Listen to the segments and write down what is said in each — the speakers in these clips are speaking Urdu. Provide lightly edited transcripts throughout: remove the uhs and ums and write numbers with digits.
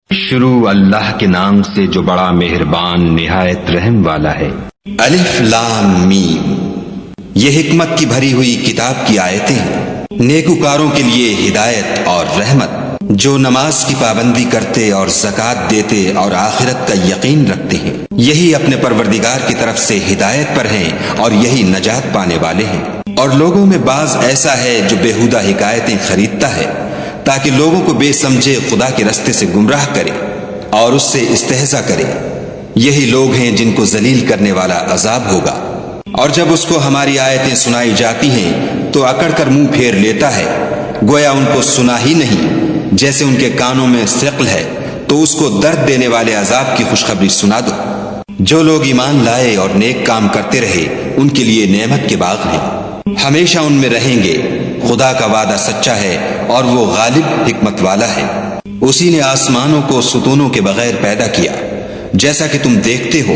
شروع اللہ کے نام سے جو بڑا مہربان نہایت رحم والا ہے۔ الف لام میم، یہ حکمت کی بھری ہوئی کتاب کی آیتیں ہیں، نیکوکاروں کے لیے ہدایت اور رحمت، جو نماز کی پابندی کرتے اور زکوٰۃ دیتے اور آخرت کا یقین رکھتے ہیں، یہی اپنے پروردگار کی طرف سے ہدایت پر ہیں اور یہی نجات پانے والے ہیں۔ اور لوگوں میں بعض ایسا ہے جو بےہودہ حکایتیں خریدتا ہے تاکہ لوگوں کو بے سمجھے خدا کے رستے سے گمراہ کرے اور اس سے استہزاء کرے، یہی لوگ ہیں جن کو ذلیل کرنے والا عذاب ہوگا۔ اور جب اس کو ہماری آیتیں سنائی جاتی ہیں تو اکڑ کر منہ پھیر لیتا ہے، گویا ان کو سنا ہی نہیں، جیسے ان کے کانوں میں ثقل ہے، تو اس کو درد دینے والے عذاب کی خوشخبری سنا دو۔ جو لوگ ایمان لائے اور نیک کام کرتے رہے ان کے لیے نعمت کے باغ ہیں، ہمیشہ ان میں رہیں گے، خدا کا وعدہ سچا ہے اور وہ غالب حکمت والا ہے۔ اسی نے آسمانوں کو ستونوں کے بغیر پیدا کیا جیسا کہ تم دیکھتے ہو،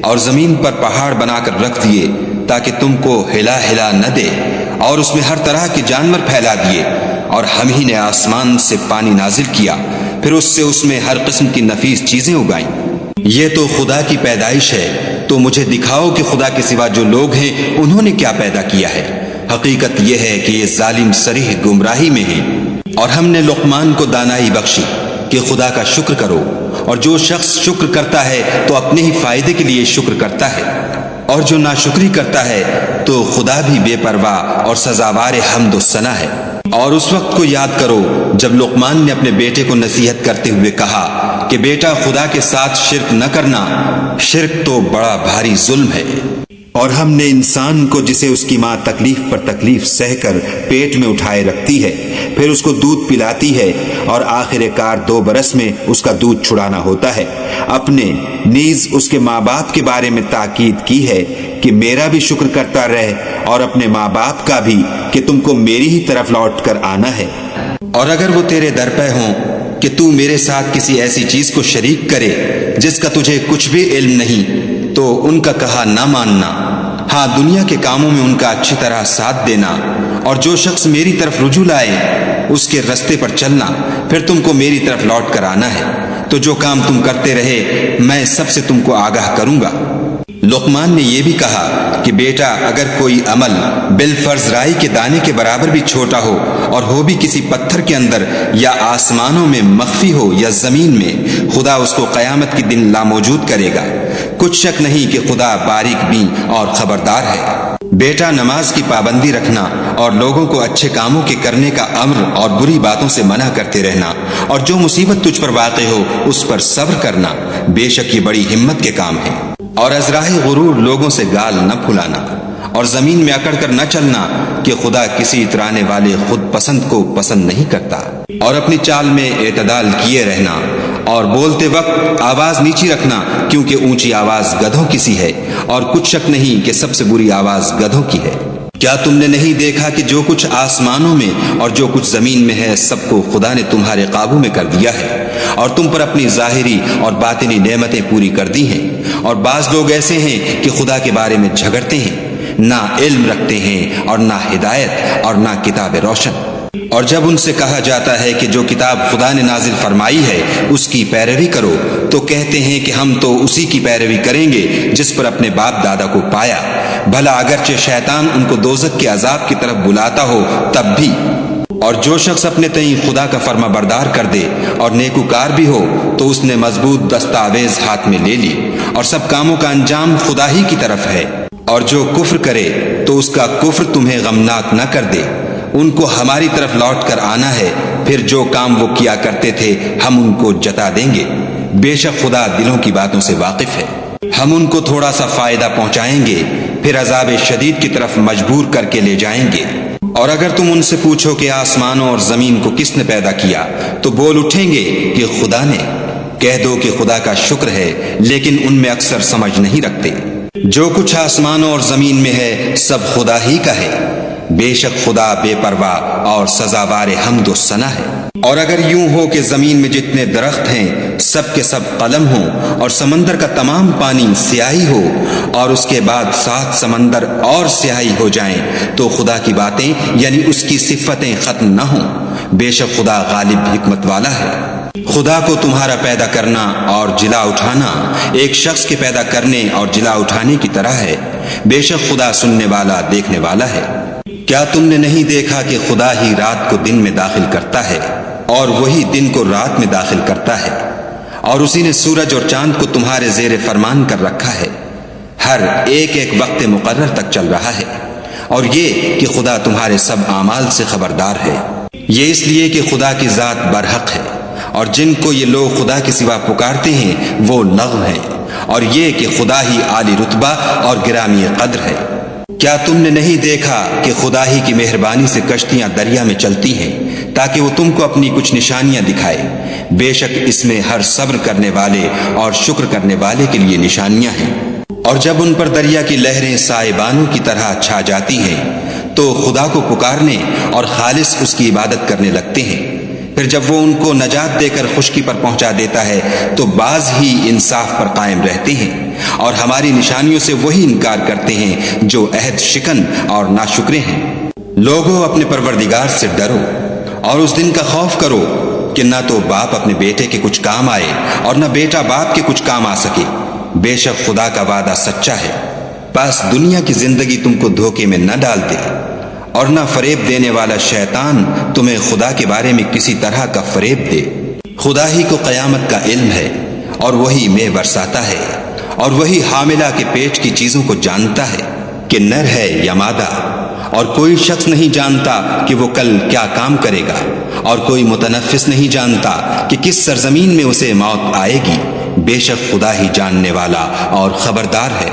اور زمین پر پہاڑ بنا کر رکھ دیے تاکہ تم کو ہلا ہلا نہ دے، اور اس میں ہر طرح کے جانور پھیلا دیے، اور ہم ہی نے آسمان سے پانی نازل کیا، پھر اس میں ہر قسم کی نفیس چیزیں اگائیں۔ یہ تو خدا کی پیدائش ہے، تو مجھے دکھاؤ کہ خدا کے سوا جو لوگ ہیں انہوں نے کیا پیدا کیا ہے۔ حقیقت یہ ہے کہ یہ ظالم صریح گمراہی میں ہیں۔ اور ہم نے لقمان کو دانائی بخشی کہ خدا کا شکر کرو، اور جو شخص شکر کرتا ہے تو اپنے ہی فائدے کے لیے شکر کرتا ہے، اور جو ناشکری کرتا ہے تو خدا بھی بے پرواہ اور سزاوار حمد و ثنا ہے۔ اور اس وقت کو یاد کرو جب لقمان نے اپنے بیٹے کو نصیحت کرتے ہوئے کہا کہ بیٹا خدا کے ساتھ شرک نہ کرنا، شرک تو بڑا بھاری ظلم ہے۔ اور ہم نے انسان کو جسے اس کی ماں تکلیف پر تکلیف سہ کر پیٹ میں اٹھائے رکھتی ہے، پھر اس کو دودھ پلاتی ہے، اور آخر کار 2 برس میں اس کا دودھ چھڑانا ہوتا ہے، اپنے نیز اس کے ماں باپ کے بارے میں تاکید کی ہے کہ میرا بھی شکر کرتا رہ، اور اپنے ماں باپ کا بھی کہ تم کو میری ہی طرف لوٹ کر آنا ہے۔ اور اگر وہ تیرے در پہ ہوں کہ تو میرے ساتھ کسی ایسی چیز کو شریک کرے جس کا تجھے کچھ بھی علم نہیں، تو ان کا کہا نہ ماننا، ہاں دنیا کے کاموں میں ان کا اچھی طرح ساتھ دینا، اور جو شخص میری طرف رجوع لائے اس کے رستے پر چلنا، پھر تم کو میری طرف لوٹ کر آنا ہے، تو جو کام تم کرتے رہے میں سب سے تم کو آگاہ کروں گا۔ لقمان نے یہ بھی کہا کہ بیٹا اگر کوئی عمل بالفرض رائی کے دانے کے برابر بھی چھوٹا ہو، اور ہو بھی کسی پتھر کے اندر یا آسمانوں میں مخفی ہو یا زمین میں، خدا اس کو قیامت کے دن لاموجود کرے گا۔ کچھ شک نہیں کہ خدا باریک بین اور خبردار ہے۔ بیٹا نماز کی پابندی رکھنا، اور لوگوں کو اچھے کاموں کے کرنے کا امر اور بری باتوں سے منع کرتے رہنا، اور جو مصیبت تجھ پر واقع ہو اس پر صبر کرنا، بے شک یہ بڑی ہمت کے کام ہے۔ اور ازراہ غرور لوگوں سے گال نہ پھلانا، اور زمین میں اکڑ کر نہ چلنا کہ خدا کسی اترانے والے خود پسند کو پسند نہیں کرتا۔ اور اپنی چال میں اعتدال کیے رہنا، اور بولتے وقت آواز نیچی رکھنا، کیونکہ اونچی آواز گدھوں کی سی ہے، اور کچھ شک نہیں کہ سب سے بری آواز گدھوں کی ہے۔ کیا تم نے نہیں دیکھا کہ جو کچھ آسمانوں میں اور جو کچھ زمین میں ہے سب کو خدا نے تمہارے قابو میں کر دیا ہے، اور تم پر اپنی ظاہری اور باطنی نعمتیں پوری کر دی ہیں۔ اور بعض لوگ ایسے ہیں کہ خدا کے بارے میں جھگڑتے ہیں، نہ علم رکھتے ہیں اور نہ ہدایت اور نہ کتاب روشن۔ اور جب ان سے کہا جاتا ہے کہ جو کتاب خدا نے نازل فرمائی ہے اس کی پیروی کرو، تو کہتے ہیں کہ ہم تو اسی کی پیروی کریں گے جس پر اپنے باپ دادا کو پایا، بھلا اگرچہ شیطان ان کو دوزخ کے عذاب کی طرف بلاتا ہو تب بھی۔ اور جو شخص اپنے تئیں خدا کا فرما بردار کر دے اور نیکوکار بھی ہو تو اس نے مضبوط دستاویز ہاتھ میں لے لی، اور سب کاموں کا انجام خدا ہی کی طرف ہے۔ اور جو کفر کرے تو اس کا کفر تمہیں غمناک نہ کر دے، ان کو ہماری طرف لوٹ کر آنا ہے، پھر جو کام وہ کیا کرتے تھے ہم ان کو جتا دیں گے۔ بے شک خدا دلوں کی باتوں سے واقف ہے۔ ہم ان کو تھوڑا سا فائدہ پہنچائیں گے، پھر عذاب شدید کی طرف مجبور کر کے لے جائیں گے۔ اور اگر تم ان سے پوچھو کہ آسمانوں اور زمین کو کس نے پیدا کیا، تو بول اٹھیں گے کہ خدا نے۔ کہہ دو کہ خدا کا شکر ہے، لیکن ان میں اکثر سمجھ نہیں رکھتے۔ جو کچھ آسمانوں اور زمین میں ہے سب خدا ہی کا ہے، بے شک خدا بے پرواہ اور سزاوار حمد و ثنا ہے۔ اور اگر یوں ہو کہ زمین میں جتنے درخت ہیں سب کے سب قلم ہوں، اور سمندر کا تمام پانی سیاہی ہو، اور اس کے بعد 7 سمندر اور سیاہی ہو جائیں، تو خدا کی باتیں یعنی اس کی صفتیں ختم نہ ہوں۔ بے شک خدا غالب حکمت والا ہے۔ خدا کو تمہارا پیدا کرنا اور جلا اٹھانا ایک شخص کے پیدا کرنے اور جلا اٹھانے کی طرح ہے۔ بے شک خدا سننے والا دیکھنے والا ہے۔ کیا تم نے نہیں دیکھا کہ خدا ہی رات کو دن میں داخل کرتا ہے اور وہی دن کو رات میں داخل کرتا ہے، اور اسی نے سورج اور چاند کو تمہارے زیر فرمان کر رکھا ہے، ہر ایک ایک وقت مقرر تک چل رہا ہے، اور یہ کہ خدا تمہارے سب اعمال سے خبردار ہے۔ یہ اس لیے کہ خدا کی ذات برحق ہے، اور جن کو یہ لوگ خدا کے سوا پکارتے ہیں وہ لغو ہیں، اور یہ کہ خدا ہی عالی رتبہ اور گرامی قدر ہے۔ کیا تم نے نہیں دیکھا کہ خدا ہی کی مہربانی سے کشتیاں دریا میں چلتی ہیں تاکہ وہ تم کو اپنی کچھ نشانیاں دکھائے؟ بے شک اس میں ہر صبر کرنے والے اور شکر کرنے والے کے لیے نشانیاں ہیں۔ اور جب ان پر دریا کی لہریں سائبانوں کی طرح چھا جاتی ہیں تو خدا کو پکارنے اور خالص اس کی عبادت کرنے لگتے ہیں، پھر جب وہ ان کو نجات دے کر خشکی پر پہنچا دیتا ہے تو بعض ہی انصاف پر قائم رہتے ہیں، اور ہماری نشانیوں سے وہی انکار کرتے ہیں جو عہد شکن اور ناشکرے ہیں۔ لوگوں اپنے پروردگار سے ڈرو اور اس دن کا خوف کرو کہ نہ تو باپ اپنے بیٹے کے کچھ کام آئے اور نہ بیٹا باپ کے کچھ کام آ سکے۔ بے شک خدا کا وعدہ سچا ہے، بس دنیا کی زندگی تم کو دھوکے میں نہ ڈال دے، اور نہ فریب دینے والا شیطان تمہیں خدا کے بارے میں کسی طرح کا فریب دے۔ خدا ہی کو قیامت کا علم ہے، اور وہی میں برساتا ہے، اور وہی حاملہ کے پیٹ کی چیزوں کو جانتا ہے کہ نر ہے یا مادہ، اور کوئی شخص نہیں جانتا کہ وہ کل کیا کام کرے گا، اور کوئی متنفس نہیں جانتا کہ کس سرزمین میں اسے موت آئے گی۔ بے شک خدا ہی جاننے والا اور خبردار ہے۔